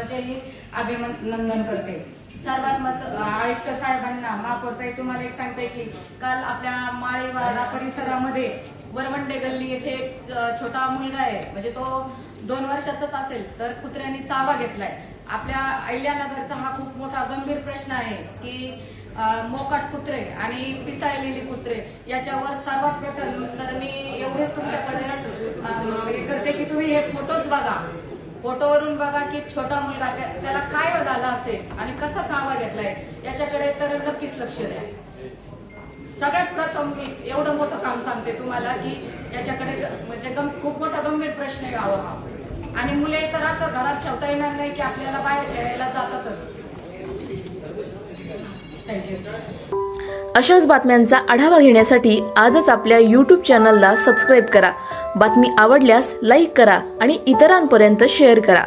तर्फे अभिनंदन करते। सर्वात आयुक्त साहेबांना महापौरताई तुम्हाला एक सांगते की काल आपल्या माळीवाडा परिसरामध्ये वरवंडे गल्ली येथे एक छोटा मुलगा आहे, म्हणजे तो 2 वर्षाचाच असेल, तर कुत्र्यांनी चावा घेतलाय। आपल्या अहिल्यानगरचा हा खूप मोठा गंभीर प्रश्न आहे की मोकाट कुत्रे आणि पिसाळलेली कुत्रे याच्यावर सर्वात प्रथम तर मी एवढेच तुमच्याकडे हे करते की तुम्ही हे फोटोज बघा, फोटोवरून बघा की छोटा मुलगा त्याला काय झालं असेल आणि कसा चावा घेतलाय याच्याकडे तर नक्कीच लक्ष द्या। सगळ्यात प्रथम मी एवढं मोठं काम सांगते तुम्हाला की याच्याकडे म्हणजे खूप मोठा गंभीर प्रश्न यावा हा, आणि मुले तर असं घरात ठेवता येणार नाही की आपल्याला बाहेर खेळायला जातातच। अशाच बातम्यांचा आढावा घेण्यासाठी आजच आपल्या YouTube चॅनलला सबस्क्राईब करा। बातमी आवडल्यास लाईक करा आणि इतरांपर्यंत शेअर करा।